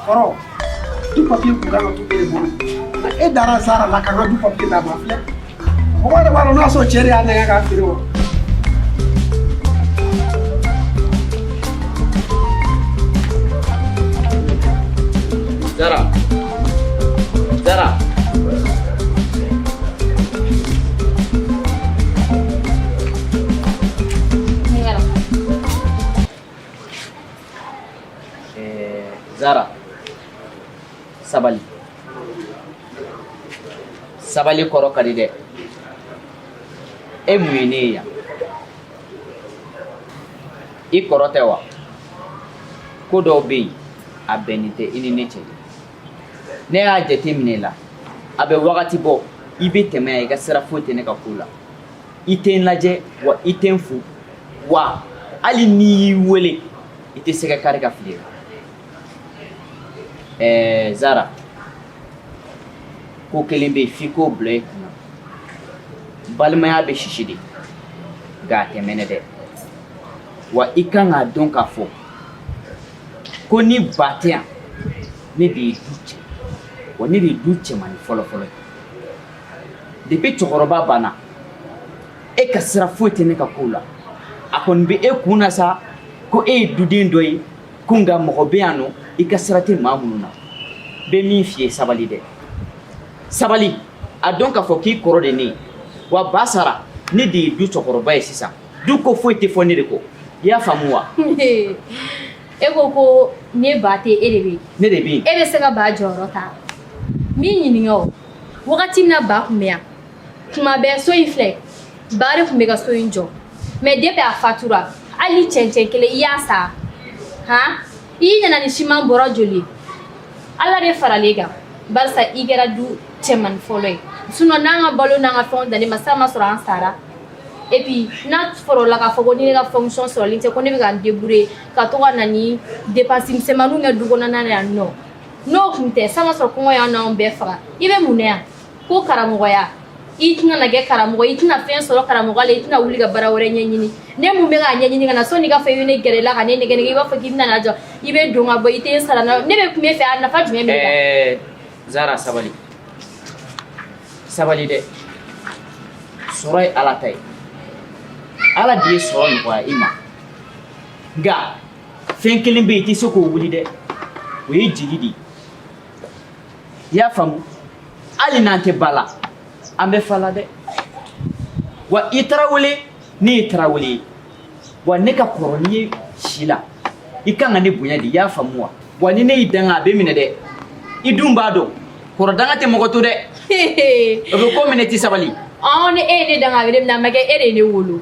Kɔrɔ du papier kun kan ka to e bolo e dara Zara la kan ka du papier d'a ma filɛ mɔgɔ de b'a dɔn n'a sɔrɔ cɛ de y'a nɛgɛ k'a feere wa. Zara. Zara. Sabali kɔrɔ ka di dɛ. E mun ye ne ye yan? I kɔrɔ tɛ wa? Ko dɔw bɛ yen a bɛnnen tɛ I ni ne cɛ. Ne y'a jate minɛ la a bɛ wagati bɔ I bɛ tɛmɛ yan I ka sira foyi tɛ ne ka ko la. I tɛ n lajɛ wa I tɛ n fu wa hali n'i y'i wele I tɛ se ka kari ka fili la. Zara ko kelen bɛ yen f'i k'o bila I kunna balimaya bɛ sisi de nka a tɛ mɛnɛ dɛ wa I kan k'a dɔn k'a fɔ ko ni ba tɛ yan ne de ye du cɛ wa ne de ye du cɛmanni fɔlɔ-fɔlɔ ye depuis cɛkɔrɔba banna e ka sira foyi tɛ ne ka ko la a kɔni bɛ e kun na sa ko e ye duden dɔ ye ko nka mɔgɔ bɛ yan nɔ I ka sira tɛ maa minnu na bɛ min f'i ye sabali dɛ sabali a dɔn k'a fɔ k'i kɔrɔ de ne ye wa ba sara ne de ye du cɛkɔrɔba ye sisan du ko foyi tɛ fɔ ne de kɔ I y'a faamu wa. E ko ko ne ba tɛ e de bɛ yen ne de bɛ yen e bɛ se ka ba jɔyɔrɔ ta min ɲininka o wagati min na ba tun bɛ yan tuma bɛɛ so in filɛ ba de tun bɛ ka so in jɔ mais depuis a fatura hali cɛncɛn kelen I y'a sa han I nana ni siman bɔra joli Ala de faralen kan barisa I kɛra du cɛmanni fɔlɔ ye sinon n'an ka balo n'an ka fɛnw dalen ma sa ma sɔrɔ an sara et puis n'a fɔra la k'a fɔ ko ni ne ka fonction sɔrɔlen tɛ ko ne bɛ ka n débrouiller ka to ka na ni dépense misɛnmaninw kɛ du kɔnɔna na yan nɔ n'o tun tɛ sa ma sɔrɔ kɔngɔ y'an n'anw bɛɛ faga I bɛ mun na yan ko karamɔgɔya I tɛna na kɛ karamɔgɔ I tɛna fɛn sɔrɔ karamɔgɔ la I tɛna wuli ka baara wɛrɛ ɲɛɲini ne mun bɛ k'a ɲɛɲini ka na sɔnni ka fɔ I bɛ ne gɛrɛ la ka ne nɛgɛ I b'a fɔ k'i bɛna na jɔ I bɛ don ka bɔ I tɛ n sara ne bɛ kun bɛ fɛ a nafa jumɛn bɛ la. Zara sabali dɛ sɔrɔ ye Ala ta ye Ala de ye sɔrɔ nɔgɔya I ma nka fɛn kelen bɛ yen I tɛ se k'o wuli dɛ o ye jigi de ye I y'a faamu hali n'an tɛ ba la an bɛ fa la dɛ wa I Tarawele ne ye Tarawele ye wa ne ka kɔrɔ ni ye si la I kan ka ne bonya de I y'a faamu wa ni ne y'i danga a bɛ minɛ dɛ I dun b'a dɔn kɔrɔ danga tɛ mɔgɔ to dɛ o bɛ ko minɛ tɛ sabali ni e ye ne danga a bɛ ne minɛ a ma kɛ e de ye ne wolo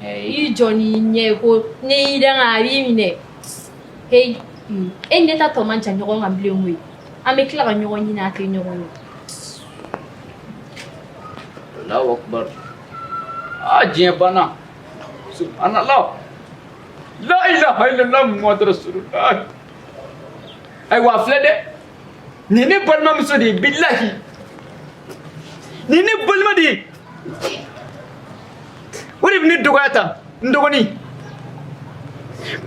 I jɔ ni ɲɛ ko ne y'i danga a b'i minɛ hey e ne ta tɔ man ca ɲɔgɔn kan bilen koyi an bɛ tila ka ɲɔgɔn ɲini a tɛ ɲɔgɔn ye Allahu Akbar diɲɛ banna subhanallah la ilaha illallah Muhammadu Rasulullah ayiwa filɛ dɛ nin ne balimamuso de ye bilahi nin ne balima de ye o de bɛ ne dɔgɔya tan n dɔgɔnin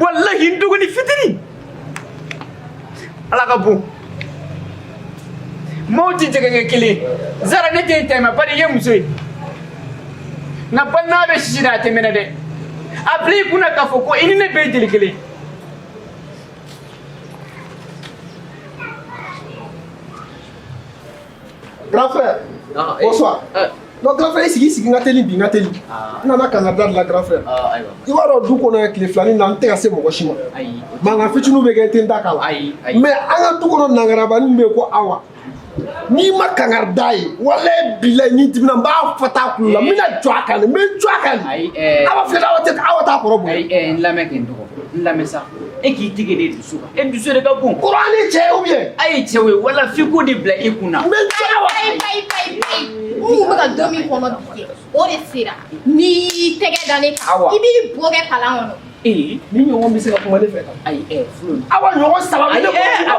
wallahi n dɔgɔnin fitinin Ala ka bon maaw tɛ jɛgɛŋɛ kelen Zara ne tɛ n tɛmɛ bari I ye muso ye nka balimaya bɛ sisi de a tɛ mɛnɛ dɛ a bila I kunna k'a fɔ ko I ni ne bɛɛ ye jeli kelen Grand frère bonsoir non grand frère I sigi n ka teli bi n ka teli n nana Canada de la grand frère I b'a dɔn du kɔnɔ yan tile filanin na n tɛ ka se mɔgɔ si ma mankan fitininw bɛ kɛ n tɛ n ta k'a la mais an ka du kɔnɔ nangarabani bɛ ko Awa n'i ma kankari da ye walayi bilayi ni dimina n b'a fɔ t'a kulo la n bɛna jɔ a kan de n bɛ jɔ a kan de Awa filɛ Awa t'a kɔrɔ bonya n lamɛn kɛ n dɔgɔ n lamɛn sa e k'i tigi de dusu kan dusu de ka bon kuran ni cɛ ou bien a ye cɛw ye wala f'i k'o de bila I kunna n bɛ jɔ Awa mun bɛ ka don min kɔnɔ bi kɛ o de sera n'i y'i tɛgɛ da ne kan I b'i bo kɛ kalan kɔnɔ ni ɲɔgɔn bɛ se ka kuma ne fɛ tan ayi fulo Awa ɲɔgɔn saba bɛ ne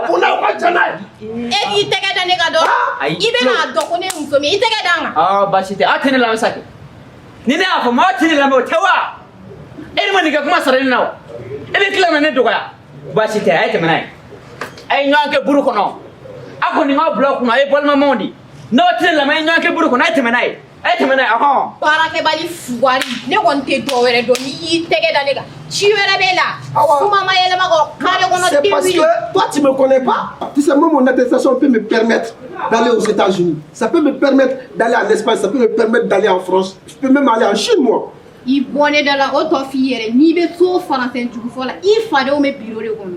ko n'aw ka jan n'a ye e k'i tɛgɛ da ne kan dɔrɔn I bɛna dɔn ko ne ye muso min I tɛgɛ da n kan baasi tɛ aw tɛ ne lamɛn sa kɛ ni ne y'a fɔ maa tɛ ne lamɛn o tɛ wa e ni ma nin kɛ kuma sara ne na wa e bɛ tila ka ne dɔgɔya Baasi tɛ a ye tɛmɛ n'a ye a ye ɲɔgɔn kɛ buru kɔnɔ a kɔni k'aw bila kunna a ye balimamanw di n'aw tɛ lamɛn a ye ɲɔgɔn kɛ buru kɔnɔ a ye tɛmɛ n'a ye a ye tɛmɛ n'a ye ɔhɔn. Baarakɛbali fugari ne kɔni tɛ dɔ wɛrɛ dɔn n'i y'i tɛgɛ da ne kan ci wɛrɛ b'e la kuma ma yɛlɛma kɔ kare kɔnɔ c'est parce que toi tu me connais pas. Tu sais, moi mon attestation peut me permettre d'aller aux États-Unis, ça peut me permettre d'aller en Espagne, ça peut me permettre d'aller en France, je peux même aller en Chine moi. I bɔnɛ da la o tɔ f'i yɛrɛ n'i bɛ to faransɛn jugu fɔ la i fadenw bɛ biro de kɔnɔ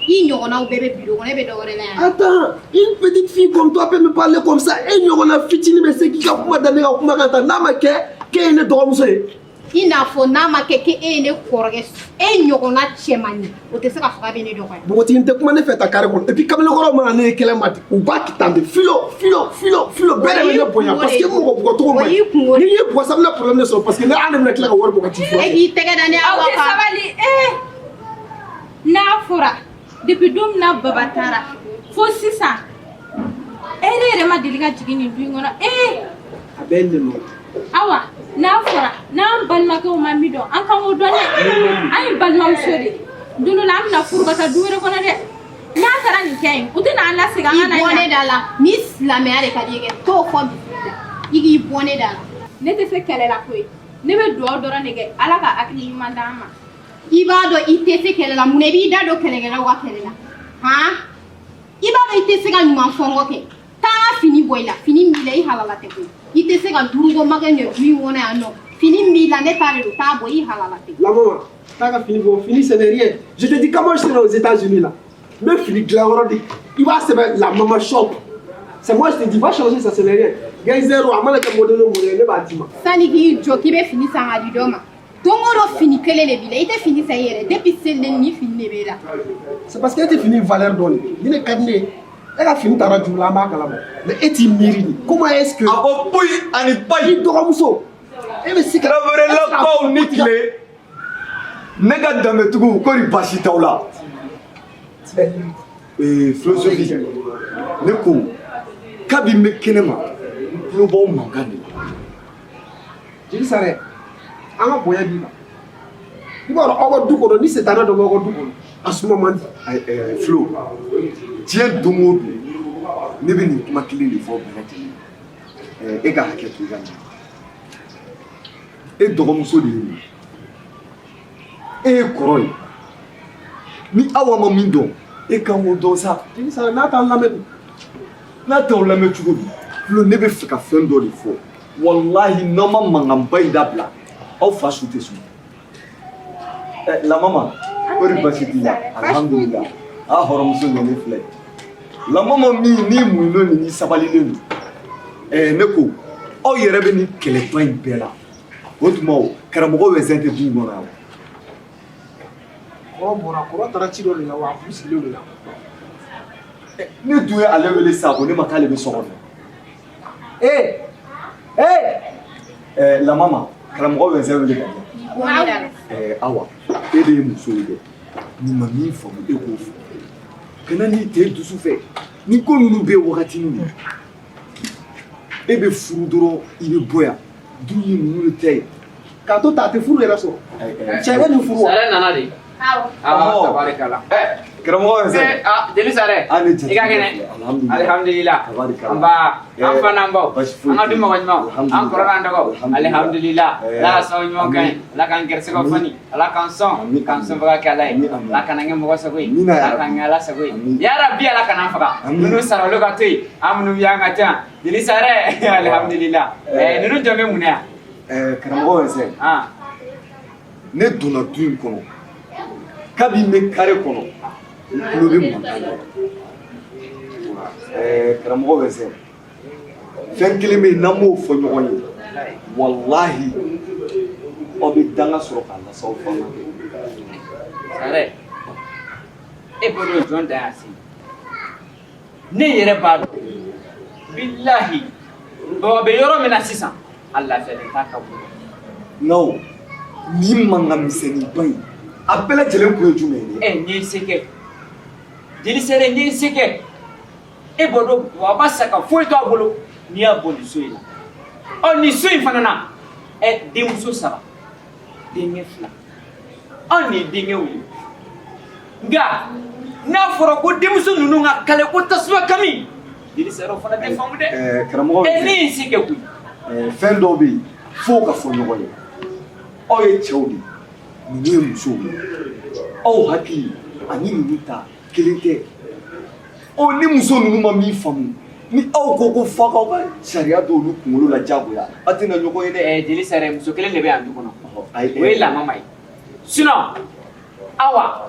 i ɲɔgɔnnaw bɛɛ bɛ biro kɔnɔ e bɛ dɔ wɛrɛ la yan. Attends, une petite fille comme toi peut me parler comme ça et ɲɔgɔnna fitini bɛ se k'i ka kuma da ne ka kuma kan tan n'a ma kɛ k'e ye ne dɔgɔmuso ye. I n'a fɔ n'a ma kɛ k'e ye ne kɔrɔkɛ e ɲɔgɔnna cɛmanni o tɛ se ka fɔ k'a bɛ ne dɔgɔya. Npogotigi tɛ kuma ne fɛ ta carré kɔnɔ et puis kamalenkɔrɔ mana ne ye kɛlɛ ma ten u b'a kitan de filo bɛɛ de bɛ ne bonya parce que mɔgɔ bugɔcogo ma ɲi n'i y'i bugɔ sa bɛna problème de sɔrɔ parce que ne ale bɛna tila ka wari bɔ ka t'i fura. E k'i tɛgɛ da ne aw tɛ sabali n'a fɔra depuis don min na baba taara fo sisan ne yɛrɛ ma deli ka jigin nin du in kɔnɔ a bɛ ne nɔ. awa n'a fɔra n'an balimakɛw ma min dɔn an kan k'o dɔn dɛ an ye balimamuso de don dɔ la an bɛna furu ka taa du wɛrɛ kɔnɔ dɛ n'a taara nin kɛ yen u tɛna an lasegin an ka na yan. I bɔ ne da la ni silamɛya de ka di i kɛ t'o fɔ bibi la i k'i bɔ ne da la. ne tɛ se kɛlɛ la koyi ne bɛ dugawu dɔrɔn de kɛ ala ka hakili ɲuman d'an ma. I b'a dɔn i tɛ se kɛlɛ la mun na i b'i da don kɛlɛkɛlaw ka kɛlɛ la han i b'a dɔn i tɛ se ka ɲuman fɔnkɔ kɛ taa n ka fini bɔ i la fini min b'i la i halala tɛ koyi i tɛ se ka durunko makɛ nin du in kɔnɔ yan nɔ fini min b'i la ne ta de don taa bɔ i halala tɛ. La maman taa ka fini bɔ fini ce n'est rien je te dis comment je serai aux États-Unis là n bɛ fini dilan yɔrɔ de i b'a sɛbɛn la maman shop c'est moi je te dis va changer ça ce n'est rien gain zéro a mana kɛ modèle o modèle ne b'a d'i ma. Sani k'i jɔ k'i bɛ fini san ka di dɔ ma. Don o don fini kelen de b'i la i tɛ fini san i yɛrɛ depuis selideni ni fini de b'e la. C'est parce que e tɛ fini valeur dɔn ni ne ka di ne ye e ka fini taara juru la an b'a kalama mais e t'i miiri ni comment est-ce que. a ko poyi ani bayi. i dɔgɔmuso e bɛ se ka. tarawelelakaw ni tile ne ka danbetigiw ko ni baasi t'aw la. philosophie ne ko kabi n bɛ kɛnɛ ma n tulo b'aw mankan de la. Jeli Sare an ka bonya b'i la i b'a dɔn aw ka du kɔnɔ ni setana dɔ b'aw ka du kɔnɔ a suma man di. Flo diɲɛ don o don ne bɛ nin kuma kelen de fɔ bɛɛ lajɛlen e ka hakɛ to i ka ɲɛ e dɔgɔmuso de ye nin e ye kɔrɔ ye ni aw ma min dɔn e kan k'o dɔn sa. Jeli Sare n'a t'an lamɛn n'a t'aw lamɛn cogo di Flo ne bɛ fɛ ka fɛn dɔ de fɔ walahi n'aw ma mankanba in dabila aw fa su tɛ sɔn. La maman o de basi t'i la alhamdulilah a hɔrɔnmuso ɲɛnen filɛ la maman min ni muɲunen don ni sabalilen don ne ko aw yɛrɛ bɛ nin kɛlɛba in bɛɛ la o tuma karamɔgɔ bɛ zɛn tɛ du in kɔnɔ yan. kɔrɔ bɔra kɔrɔ taara ci dɔ de la wa a kun sigilen don yan. ne dun ye ale wele sa ko ne ma k'ale bɛ so kɔnɔ. La maman karamɔgɔ bɛ zɛn wele ka ɲɛ. Awa e de ye muso ye dɛ nin ma min faamu e k'o fɔ kana n'i tɛ dusu fɛ ni ko ninnu bɛ yen wagatinin de e bɛ furu dɔrɔn i bɛ bɔ yan du ye ninnu de tɛ ye k'a to ta a tɛ furu yɛrɛ sɔrɔ cɛ bɛ nin furu wa. Sare nana de. Awɔ tabarikala. karamɔgɔ yɛrɛ Jeli Sare i ka kɛnɛ alhamdulilah an ba an fa n'an baw an ka du mɔgɔ ɲuman an kɔrɔ n'an dɔgɔ alhamdulilah ala ka sɔn ɲuman kan ye ala k'an gɛrɛsɛgɛw fɔni ala k'an sɔn baga kɛ ala ye ala kana kɛ mɔgɔ sago ye ala k'an kɛ ala sago ye yarabi ala kana faga ninnu sara olu ka to yen an minnu y'an ka ca Jeli Sare alhamdulilah ninnu jɔn bɛ mun na yan. karamɔgɔ yɛrɛ ne donna du in kɔnɔ kabi n bɛ kare kɔnɔ n tulo bɛ mankan na karamɔgɔ bɛ se fɛn kelen bɛ yen n'an b'o fɔ ɲɔgɔn ye walahi aw bɛ danga sɔrɔ k'a lase aw fa ma. Sare e bolo jɔn da yan se ne yɛrɛ b'a dɔn bilahi baba bɛ yɔrɔ min na sisan a lafiyalen t'a ka bolo. n'aw nin mankan misɛnninba in a bɛɛ lajɛlen kun ye jumɛn ye. n ye se kɛ Jeli Sare n ye se kɛ e b'a dɔn baba saka foyi to a bolo n'i y'a bɔ nin so in na nin so in fana na denmuso 3 denkɛ 2 anw de ye denkɛw ye Nga n'a fɔra ko denmuso ninnu ka kale ko tasuma kami jeli sara fana tɛ faamu dɛ karamɔgɔ ne y'i se kɛ koyi fɛn dɔw bɛ yen f'o ka fɔ ɲɔgɔn ye aw ye cɛw de ninnu ye musow ye aw hakili ani ninnu ta kelen tɛ ni muso ninnu ma min faamu ni aw ko f'a k'aw ka sariya don olu kunkolo la diyagoya a tɛna ɲɔgɔn ye dɛ jeli sara muso kelen de bɛ yan du kɔnɔ o ye lamama ye sinon awa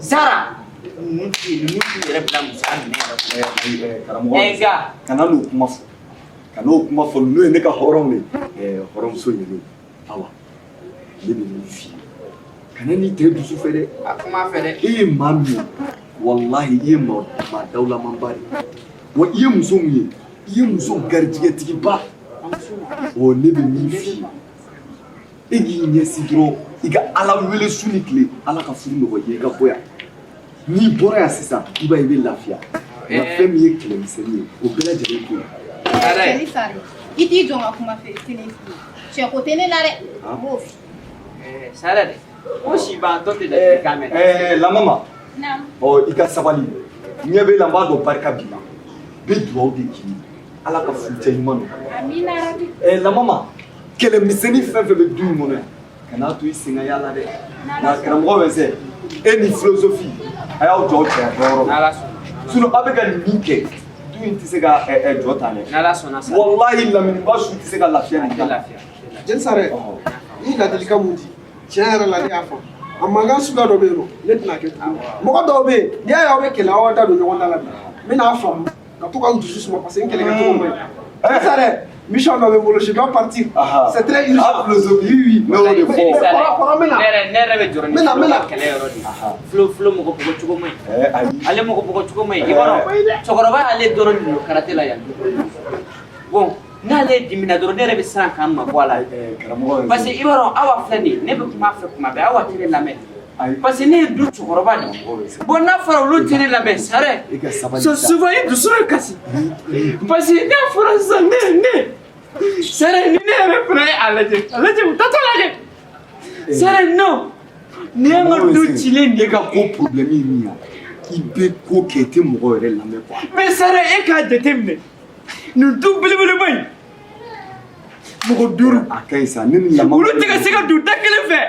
Zara ninnu yɛrɛ bila musoya minɛ yɛrɛ karamɔgɔ kana n'o kuma fɔ kan'o kuma fɔ ninnu ye ne ka hɔrɔnw ye hɔrɔnmuso ninnu awa ne bɛ min f'i ye kana n'i tɛ dusu fɛ dɛ a kuma fɛ dɛ e ye maa min ye walahi i ye maa dawulamanba de wa i ye muso min ye i ye muso garijɛgɛtigiba ne bɛ min f'i ye e k'i ɲɛsin dɔrɔn i ka ala wele su ni tile ala ka furu nɔgɔya ye i ka bɔ yan n'i bɔra yan sisan i b'a ye i bɛ lafiya nka fɛn min ye kɛlɛmisɛnnin ye o bɛɛ lajɛlen to yen. Jeli Sare i t'i jɔ n ka kuma fɛ kelen f'i ye cɛ ko tɛ ne la dɛ n b'o f'i ye. Sara dɛ o si ban tɔ tɛ dɛ k'a mɛn. Lamama i ka sabali ɲɛ bɛ la n b'a dɔn barika b'i la n bɛ dugawu de k'i ye ala ka furucɛ ɲuman nɔgɔya. Amina rabi. Lamama kɛlɛmisɛnnin fɛn fɛn bɛ du in kɔnɔ yan kana to i sen ka yala dɛ nka karamɔgɔ bɛ se e ni filosofi a y'aw jɔ cɛya jɔyɔrɔ la sinon aw bɛ ka nin min kɛ du in tɛ se ka jɔ ta dɛ walahi laminiba su tɛ se ka lafiya nin kan. Jeli Sare i ye ladilikan mun di tiɲɛ yɛrɛ la ne y'a faamu a mankan suguya dɔ bɛ yen nɔ ne tɛna kɛ ten mɔgɔ dɔw bɛ yen n'i y'a ye aw bɛ kɛlɛ aw da don ɲɔgɔn da la bi n bɛn'a faamu ka to ka n dusu suma parce que n kɛlɛkɛcogo man ɲi Jeli Sare mission dɔ bɛ n bolo je dois partir c'est très urgent. Oui ne y'o de fɔ. ne yɛrɛ bɛ jɔrɔ ni kɛlɛ yɔrɔ de fulo mɔgɔ bɔgɔcogo man ɲi ale mɔgɔ bɔgɔcogo man ɲi i b'a dɔn cɛkɔrɔba y'ale dɔrɔn de don karate la yan bon n'ale dimina dɔrɔn ne yɛrɛ bɛ siran k'an mabɔ a la parce que i b'a dɔn awa filɛ nin ye ne bɛ kuma fɛ kuma bɛɛ awa tɛ ne lamɛn parce que ne ye du cɛkɔrɔba de ye bon n'a fɔra olu tɛ ne lamɛn Sare souvent i dusu bɛ kasi parce que n'a fɔra sisan ne Sare ni ne yɛrɛ fana ye a lajɛ u tatɔ lajɛ Sare non ni y'an ka du cilen de e ka ko problème ye min ye i bɛ ko kɛ i tɛ mɔgɔ yɛrɛ lamɛn quoi. mais Sare e k'a jateminɛ nin du belebeleba in mɔgɔ 5 a ka ɲi sa ne ni lamɔ olu tɛ ka se ka don da kelen fɛ.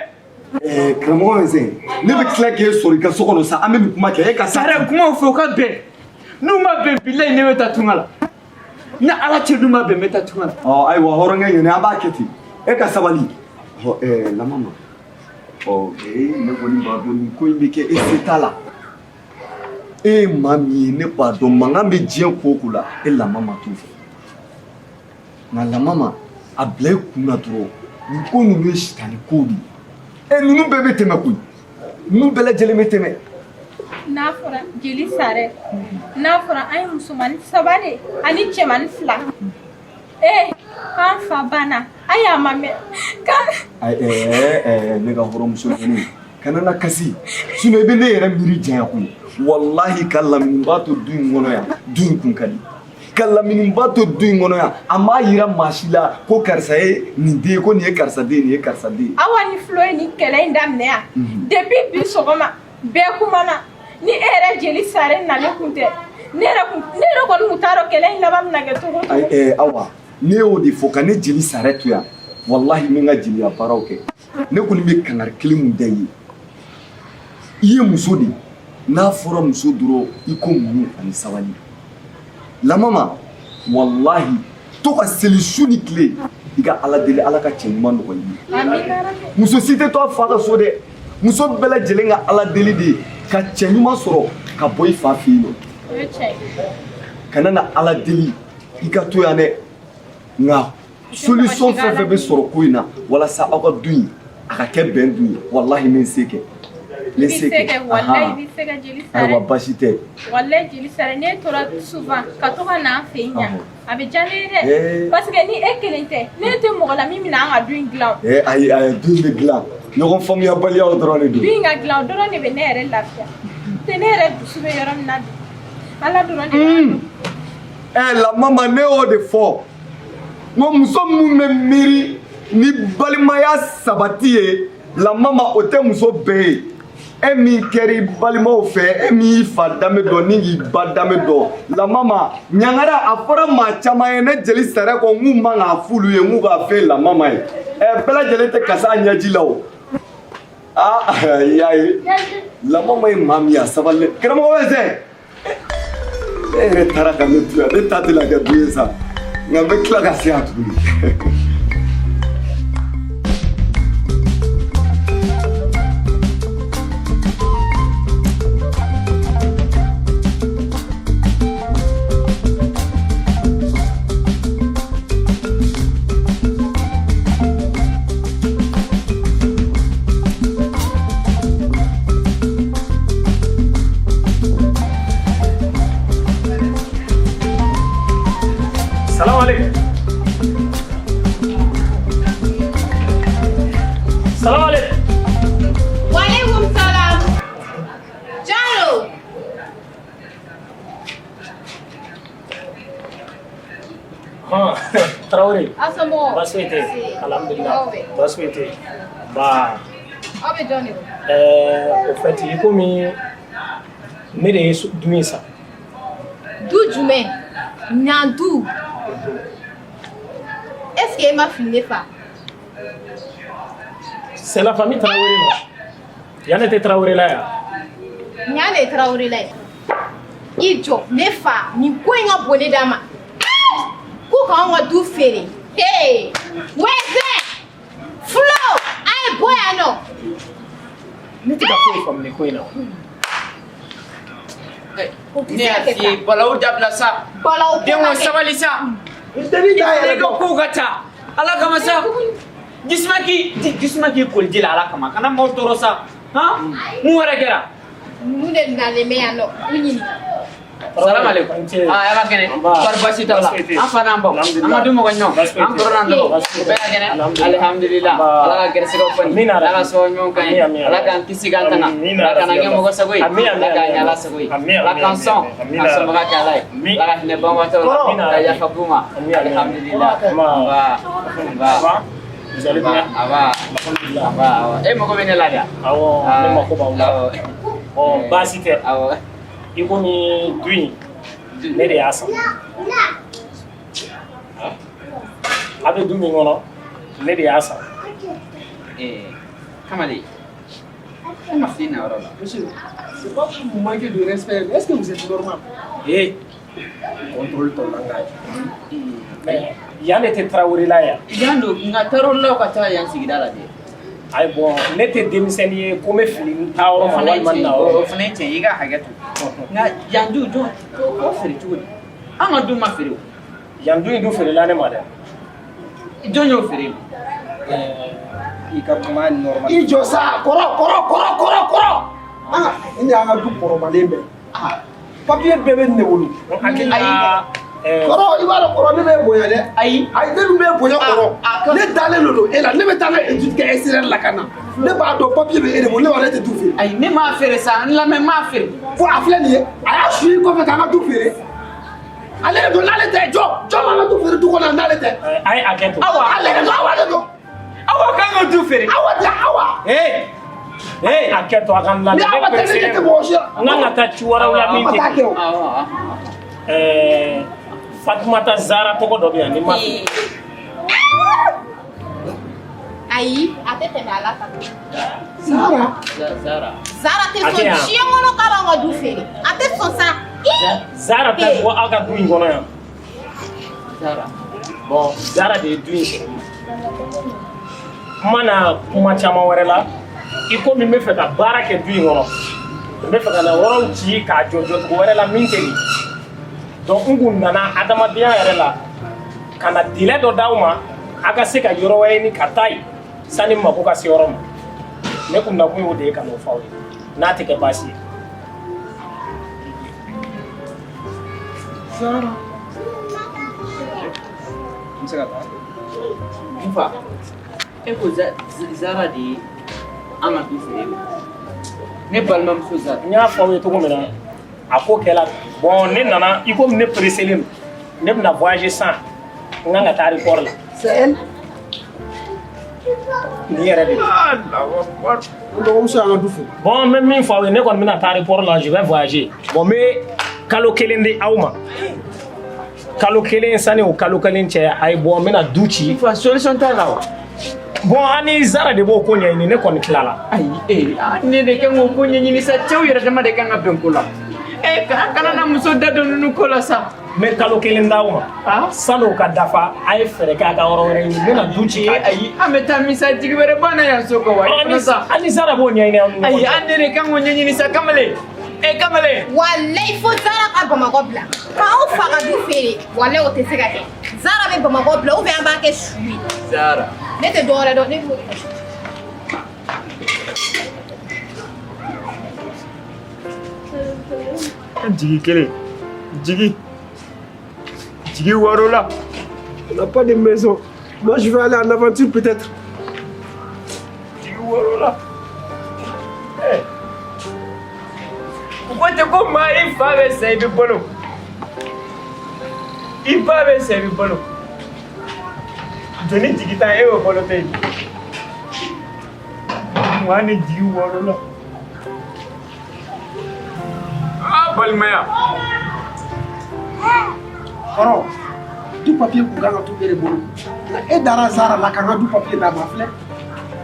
karamɔgɔ bɛ se ne bɛ tila k'e sɔrɔ i ka so kɔnɔ sa an bɛ nin kuma kɛ e ka sa. Sare kumaw fɛ o ka bɛn n'u ma bɛn bilayi ne bɛ taa tunga la ni ala cɛ n'u ma bɛn n bɛ taa tunga la. ayiwa hɔrɔnkɛ ɲini an b'a kɛ ten e ka sabali lamama ne kɔni b'a dɔn nin ko in bɛ kɛ e se t'a la e ye maa min ye ne b'a dɔn mankan bɛ diɲɛ ko o ko la e lamama t'o fɛ nka lamama a bila i kun na dɔrɔn nin ko ninnu ye sitani kow de ye ninnu bɛɛ bɛ tɛmɛ koyi ninnu bɛɛ lajɛlen bɛ tɛmɛ. n'a fɔra Jeli Sare n'a fɔra an ye musomanin 3 de ani cɛmanin 2 k'an fa banna a y'a ma mɛn ne ka hɔrɔnmuso ninnu kana na kasi sinon i bɛ ne yɛrɛ miiri janya koyi walahi ka laminiba to du in kɔnɔ yan du in kun ka di ka laminiba to du in kɔnɔ yan a m'a yira maa si la ko karisa ye nin den ye ko nin ye karisa den nin ye karisa den ye. awa ni Flo ye nin kɛlɛ in daminɛ yan depuis bi sɔgɔma bɛɛ kumana ni e yɛrɛ Jeli Sare nalen kun tɛ ne yɛrɛ kɔni kun t'a dɔn kɛlɛ in laban bɛna kɛ cogo cogo. awa ne y'o de fɔ ka ne Jeli Sare to yan walahi n bɛ n ka jeliya baaraw kɛ ne kɔni bɛ kangari kelen mun da i ye i ye muso de n'a fɔra muso dɔrɔn i ko muɲu ani sabali lamama walahi to ka seli su ni tile i ka ala deli ala ka cɛ ɲuman nɔgɔya i ye muso si tɛ to a fa ka so dɛ muso bɛɛ lajɛlen ka ala deli de ye ka cɛ ɲuman sɔrɔ ka bɔ i fa fɛ yen nɔ kana na ala deli i ka to yan dɛ nka solution fɛn fɛn bɛ sɔrɔ ko in na walasa aw ka du in a ka kɛ bɛn du ye walahi n bɛ n se kɛ. ne se kɛ wallahi bi se ka Jeli Sare ayiwa baasi tɛ wallahi Jeli Sare ne tora souvent ka to ka na an fɛ yen yan a bɛ diya ne ye dɛ parce que ni e kelen tɛ ne tɛ mɔgɔ la min bɛna an ka du in dilan. ayi du in bɛ dilan ɲɔgɔn faamuyabaliyaw dɔrɔn de don. du in ka dilan o dɔrɔn de bɛ ne yɛrɛ lafiya tɛ ne yɛrɛ dusu bɛ yɔrɔ min na bi ala dɔrɔn de b'a. lamama ne y'o de fɔ n ko muso minnu bɛ miiri ni balimaya sabati ye lamama o tɛ muso bɛɛ ye Emi keri balima fait emi fa dame do ni ba dame do la mama nyangara afora ma chama ene jeli sare ko ngu manga fulu ye ngu ga fe la mama e bela jeli te kasa nyaji lawo yayi la mama e mamia sabale kramo weze ere taraka no tu de tati la ga duesa ngabe klaga siatu Baswete, alhamdulillah. Baswete. Bah. Abe Johnny. Au fait, il comme mais du ça. Du jume. Nyandu. Est-ce que ma fille n'est pas? C'est la famille Traoré là. Yann était Traoré là. Yann est Traoré là. Ijo, nefa, ni kwenga bone dama. Kuka on du fere. Hey, where's that? Flow! I boy I know. Niti ka foi from the queen now. Ne balau dabla sa. Balau. Demo sabali sa. Istani da ko ko gata. Ala kama sa. Gismaki ko jila ala kama kana mo toro sa. Ha? Mu wara gera. Mu de na le me ano. Unyi. Salam alaikum. Ya kene. Barbasi tawla. Afana mbo. Amadu mo ganyo. Am corona ndo. Bela kene. Alhamdulillah. Ala ka gerse ko fani. Ala so nyon kan. Ala kan kisi gantana. Ala kan nge mo go sagoi. Ala kan ala sagoi. Ala kan son. Kan maga ka lai. Ala ne ba ma tawla. Ala ya fakuma. Alhamdulillah. Ba. Vous allez bien? Ava. Mo ko bene la dia. Awo, ne mo ko ba wala. Oh, basite. Awo. Iko mi dui ne de asa abe dumi ngono ne de asa Kamali merci na orola Monsieur, c'est pas pour vous manquer de respect. Est-ce que vous êtes normal? Contrôle ton langage. Mais Yann était Traoré là ya. Yando nga tarolla ko ta yan sigidala de. Ay bon, n'était démissionné comme film taoro fana man na o. Fana ce yiga hagatu. Na yandu do ko feri tugo. Anga du ma feri. Yandu ndu fere la ne ma de. Jonyo feri. I ka kuma normal. Ijo sa koro. Ini anga du koro malembe. Papier bebe ne wolu. Koro ibara koro ne be boya de. Ayi ne be boya koro. Ne dale lolo ela ne be tana étude ke SRL la kana. Ne ba do papier be ere bo ne wala te du fere. Ayi ne ma fere sa la me ma fere. Fo afle ni aya sui ko fe kana du fere. Ale do lale te jo la du fere du ko na lale te. Ay aketo. Awa ale do awa do. Awa kan du fere. Awa. Aketo akan la. Ne awa te ne te bo shi. Nanga ta chuwara wala minti. Fatumata Zara toko do bien ni ma. Ayi, ate te ala ta. Zara te so chiengono kala nga du fere. Ate so sa. Zara ta ko aga du ngono ya. Zara. Bon, Zara de du. Mana kuma chama warela. Iko mi me fe ka bara ke du ngono. Me fe ka na woro ci ka jojo ko warela minteri. Donc ngun nana adama biya yɛrɛ la kana dile dɔ d'aw ma a ka se ka yɔrɔ wɛrɛ ni ka taa ye sani mako ka se yɔrɔ ma ne kun na kun y'o de ye ka n'o fɔ aw ye n'a tɛ kɛ baasi ye. Zara. N se ka taa. Nfa e ko Zara de ye an ka du feere ne balimamuso Zara. N y'a fɔ aw ye cogo min na a ko kɛla bon ne nana i komi ne pressé ne bɛna voyager san n kan ka taa aéroport la. C'est elle? Ni yɛrɛ de. Dɔgɔmuso y'an ka du fo. Bon n bɛ min fɔ aw ye ne kɔni bɛna taa report la je vais voyager. Bon n bɛ kalo 1 di aw ma. Kalo 1 sani o kalo 1 cɛ a ye bɔ n bɛna du ci. Fa solution t'a la wa? Bon ani Zara de b'o ko ɲɛɲini ne kɔni tilala. Ayi ne de kan k'o ko ɲɛɲini sa cɛw yɛrɛ dama de kan ka bɛn ko la. Kana na muso da don ninnu ko la sa. N bɛ kalo 1 d'aw ma. San'o ka dafa a ye fɛɛrɛ kɛ a ka yɔrɔ wɛrɛ ɲini n bɛna du ci. Ayi an bɛ taa misa jigi wɛrɛ banna yan so kan wa. Ani Zara b'o ɲɛɲini aw ni ɲɔgɔn cɛ. Ayi an de kan k'o ɲɛɲini sa Kamalen. Kamalen. Walayi fo Zara ka Bamakɔ bila. K'aw fa ka du feere walayi o tɛ se ka kɛ. Zara bɛ Bamakɔ bila ou bien an b'a kɛ su ye. Zara. Ne tɛ dɔwɛrɛ dɔn ne b'o de kɛ. Jigi kelen. Jigi waro la. On n'a pas de maison. Moi, je vais aller en aventure peut-être. Jigi waro la. Pourquoi tu comme moi, il va me servir bolo. Il va me servir bolo. Je n'ai dit qu'il y a un bolo. Moi, je dis waro la. Ah, Balimaya. Kɔrɔ, du papier kun kan ka to e de bolo. Nka e dara Zara la k'an ka du papier d'a ma filɛ.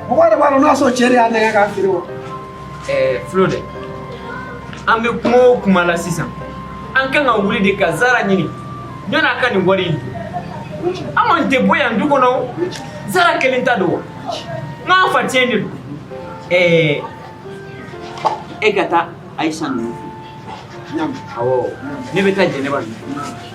Mɔgɔ yɛrɛ b'a dɔn n'a sɔrɔ cɛ de y'a nɛgɛ k'a feere wa. Flode, an bɛ kuma o kuma la sisan. An kan ka wuli de ka Zara ɲini. Ɲɔni a ka nin wari in dun. An kɔni tɛ bɔ yan du kɔnɔ. Zara kelen ta don wa? N'an fa tiɲɛ de don. E ka taa Ayisa ninnu fɛ. Awɔ, ne bɛ taa Jɛnɛba ninnu.